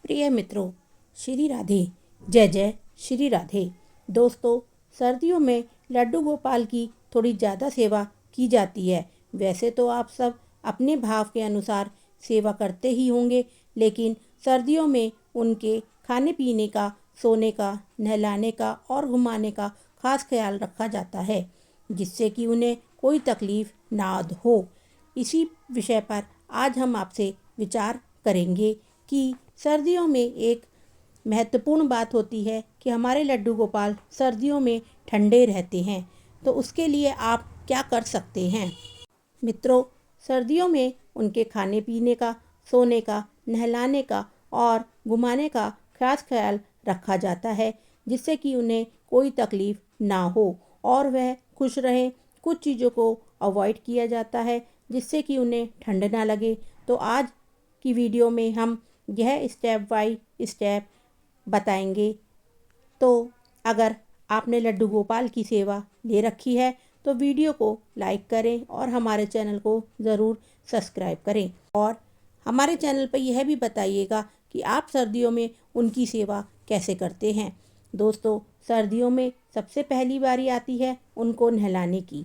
प्रिय मित्रों, श्री राधे। जय जय श्री राधे। दोस्तों, सर्दियों में लड्डू गोपाल की थोड़ी ज़्यादा सेवा की जाती है। वैसे तो आप सब अपने भाव के अनुसार सेवा करते ही होंगे, लेकिन सर्दियों में उनके खाने पीने का, सोने का, नहलाने का और घुमाने का खास ख्याल रखा जाता है, जिससे कि उन्हें कोई तकलीफ़ ना हो। इसी विषय पर आज हम आपसे विचार करेंगे कि सर्दियों में एक महत्वपूर्ण बात होती है कि हमारे लड्डू गोपाल सर्दियों में ठंडे रहते हैं, तो उसके लिए आप क्या कर सकते हैं। मित्रों, सर्दियों में उनके खाने पीने का, सोने का, नहलाने का और घुमाने का खास ख्याल रखा जाता है, जिससे कि उन्हें कोई तकलीफ़ ना हो और वह खुश रहें। कुछ चीज़ों को अवॉइड किया जाता है जिससे कि उन्हें ठंड ना लगे। तो आज की वीडियो में हम यह स्टेप बाय स्टेप बताएंगे। तो अगर आपने लड्डू गोपाल की सेवा ले रखी है तो वीडियो को लाइक करें और हमारे चैनल को ज़रूर सब्सक्राइब करें, और हमारे चैनल पर यह भी बताइएगा कि आप सर्दियों में उनकी सेवा कैसे करते हैं। दोस्तों, सर्दियों में सबसे पहली बारी आती है उनको नहलाने की।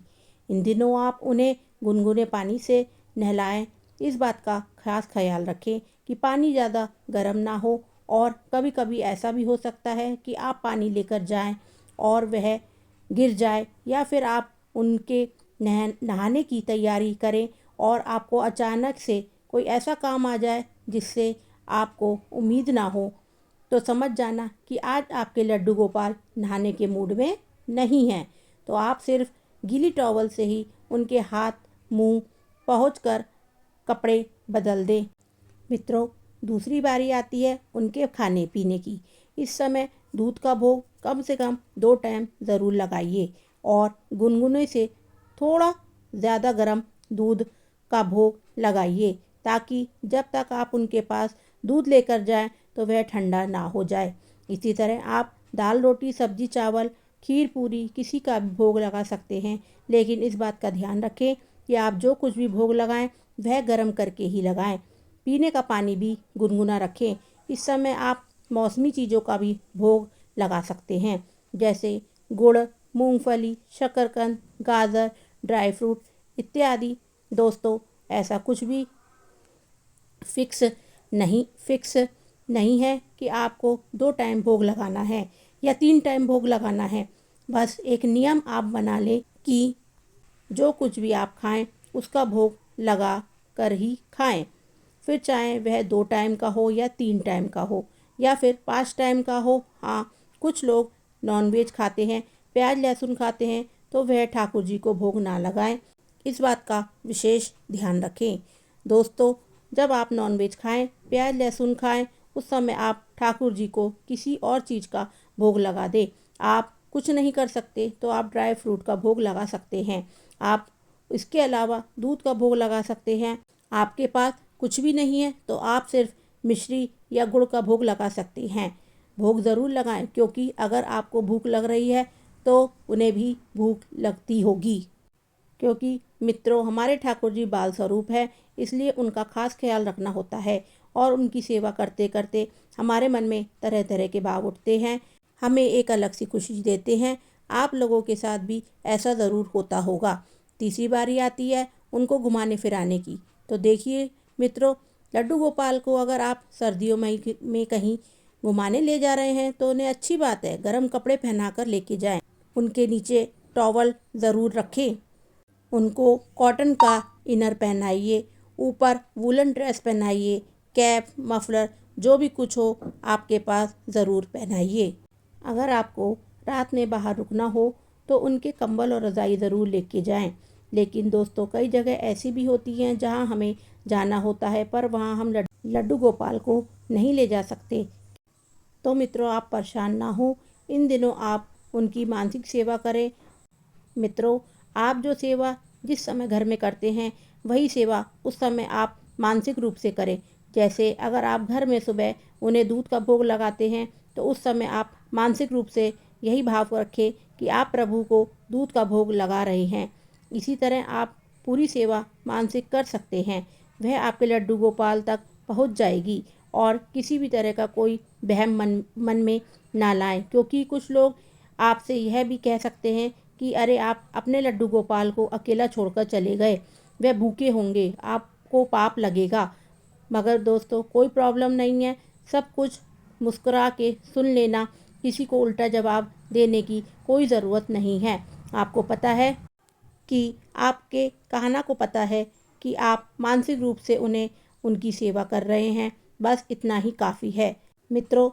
इन दिनों आप उन्हें गुनगुने पानी से नहलाएं। इस बात का खास ख्याल रखें कि पानी ज़्यादा गर्म ना हो, और कभी कभी ऐसा भी हो सकता है कि आप पानी लेकर जाएं और वह गिर जाए, या फिर आप उनके नहाने की तैयारी करें और आपको अचानक से कोई ऐसा काम आ जाए जिससे आपको उम्मीद ना हो, तो समझ जाना कि आज आपके लड्डू गोपाल नहाने के मूड में नहीं हैं। तो आप सिर्फ गीली टॉवल से ही उनके हाथ, मुंह पहुंचकर कपड़े बदल दें। मित्रों, दूसरी बारी आती है उनके खाने पीने की। इस समय दूध का भोग कम से कम 2 टाइम ज़रूर लगाइए, और गुनगुने से थोड़ा ज़्यादा गर्म दूध का भोग लगाइए, ताकि जब तक आप उनके पास दूध लेकर जाएं तो वह ठंडा ना हो जाए। इसी तरह आप दाल, रोटी, सब्जी, चावल, खीर, पूरी किसी का भी भोग लगा सकते हैं, लेकिन इस बात का ध्यान रखें कि आप जो कुछ भी भोग लगाएं वह गर्म करके ही लगाएं। पीने का पानी भी गुनगुना रखें। इस समय आप मौसमी चीज़ों का भी भोग लगा सकते हैं, जैसे गुड़, मूंगफली, शकरकंद, गाजर, ड्राई फ्रूट इत्यादि। दोस्तों, ऐसा कुछ भी फिक्स नहीं है कि आपको 2 टाइम भोग लगाना है या 3 टाइम भोग लगाना है। बस एक नियम आप बना लें कि जो कुछ भी आप खाएं उसका भोग लगा कर ही खाएं। फिर चाहे वह 2 टाइम का हो या 3 टाइम का हो या फिर 5 टाइम का हो। हाँ, कुछ लोग नॉनवेज खाते हैं, प्याज लहसुन खाते हैं, तो वह ठाकुर जी को भोग ना लगाएं। इस बात का विशेष ध्यान रखें। दोस्तों, जब आप नॉनवेज खाएं, प्याज लहसुन खाएं, उस समय आप ठाकुर जी को किसी और चीज़ का भोग लगा दें। आप कुछ नहीं कर सकते तो आप ड्राई फ्रूट का भोग लगा सकते हैं। आप इसके अलावा दूध का भोग लगा सकते हैं। आपके पास कुछ भी नहीं है तो आप सिर्फ मिश्री या गुड़ का भोग लगा सकते हैं। भोग ज़रूर लगाएं, क्योंकि अगर आपको भूख लग रही है तो उन्हें भी भूख लगती होगी। क्योंकि मित्रों, हमारे ठाकुर जी बाल स्वरूप है, इसलिए उनका खास ख्याल रखना होता है, और उनकी सेवा करते करते हमारे मन में तरह तरह के भाव उठते हैं, हमें एक अलग सी खुशी देते हैं। आप लोगों के साथ भी ऐसा ज़रूर होता होगा। तीसरी बारी आती है उनको घुमाने फिराने की। तो देखिए मित्रों, लड्डू गोपाल को अगर आप सर्दियों में कहीं घुमाने ले जा रहे हैं तो उन्हें अच्छी बात है, गर्म कपड़े पहनाकर लेके जाएं। उनके नीचे टॉवल ज़रूर रखें। उनको कॉटन का इनर पहनाइए, ऊपर वूलन ड्रेस पहनाइए, कैप, मफलर जो भी कुछ हो आपके पास ज़रूर पहनाइए। अगर आपको रात में बाहर रुकना हो तो उनके कंबल और रज़ाई ज़रूर लेके जाएं। लेकिन दोस्तों, कई जगह ऐसी भी होती हैं जहां हमें जाना होता है, पर वहां हम लड्डू गोपाल को नहीं ले जा सकते। तो मित्रों, आप परेशान ना हो। इन दिनों आप उनकी मानसिक सेवा करें। मित्रों, आप जो सेवा जिस समय घर में करते हैं वही सेवा उस समय आप मानसिक रूप से करें। जैसे अगर आप घर में सुबह उन्हें दूध का भोग लगाते हैं तो उस समय आप मानसिक रूप से यही भाव रखें कि आप प्रभु को दूध का भोग लगा रहे हैं। इसी तरह आप पूरी सेवा मानसिक कर सकते हैं, वह आपके लड्डू गोपाल तक पहुंच जाएगी और किसी भी तरह का कोई वहम मन में ना लाएं, क्योंकि कुछ लोग आपसे यह भी कह सकते हैं कि अरे आप अपने लड्डू गोपाल को अकेला छोड़कर चले गए, वह भूखे होंगे, आपको पाप लगेगा। मगर दोस्तों कोई प्रॉब्लम नहीं है, सब कुछ मुस्कुरा के सुन लेना, किसी को उल्टा जवाब देने की कोई ज़रूरत नहीं है। आपको पता है कि आपके कहना को पता है कि आप मानसिक रूप से उन्हें उनकी सेवा कर रहे हैं, बस इतना ही काफ़ी है। मित्रों,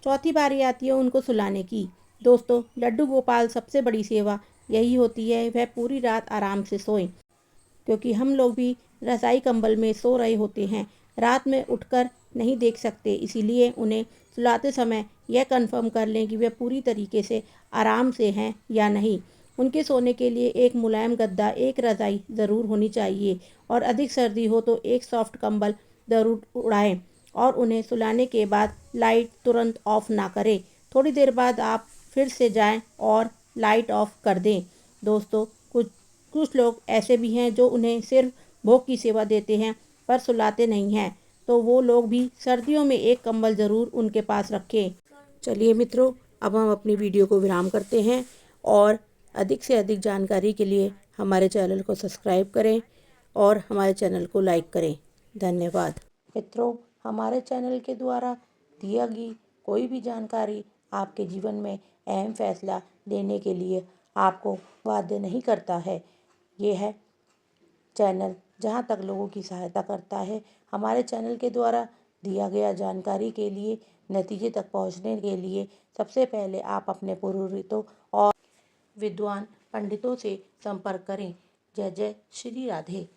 चौथी बारी आती है उनको सुलाने की। दोस्तों लड्डू गोपाल सबसे बड़ी सेवा यही होती है, वह पूरी रात आराम से सोएं, क्योंकि हम लोग भी रज़ाई कंबल में सो रहे होते हैं, रात में उठकर नहीं देख सकते, इसीलिए उन्हें सुलाते समय यह कंफर्म कर लें कि वे पूरी तरीके से आराम से हैं या नहीं। उनके सोने के लिए एक मुलायम गद्दा, एक रज़ाई ज़रूर होनी चाहिए और अधिक सर्दी हो तो एक सॉफ्ट कंबल ज़रूर उड़ाएं और उन्हें सुलाने के बाद लाइट तुरंत ऑफ ना करें। थोड़ी देर बाद आप फिर से जाएं और लाइट ऑफ कर दें। दोस्तों कुछ कुछ लोग ऐसे भी हैं जो उन्हें सिर्फ भोग की सेवा देते हैं पर सुलाते नहीं हैं, तो वो लोग भी सर्दियों में एक कंबल ज़रूर उनके पास रखें। चलिए मित्रों, अब हम अपनी वीडियो को विराम करते हैं और अधिक से अधिक जानकारी के लिए हमारे चैनल को सब्सक्राइब करें और हमारे चैनल को लाइक करें। धन्यवाद। मित्रों, हमारे चैनल के द्वारा दिया गई कोई भी जानकारी आपके जीवन में अहम फैसला लेने के लिए आपको बाध्य नहीं करता है। ये है चैनल जहाँ तक लोगों की सहायता करता है। हमारे चैनल के द्वारा दिया गया जानकारी के लिए, नतीजे तक पहुँचने के लिए सबसे पहले आप अपने पुरोहितों और विद्वान पंडितों से संपर्क करें। जय जय श्री राधे।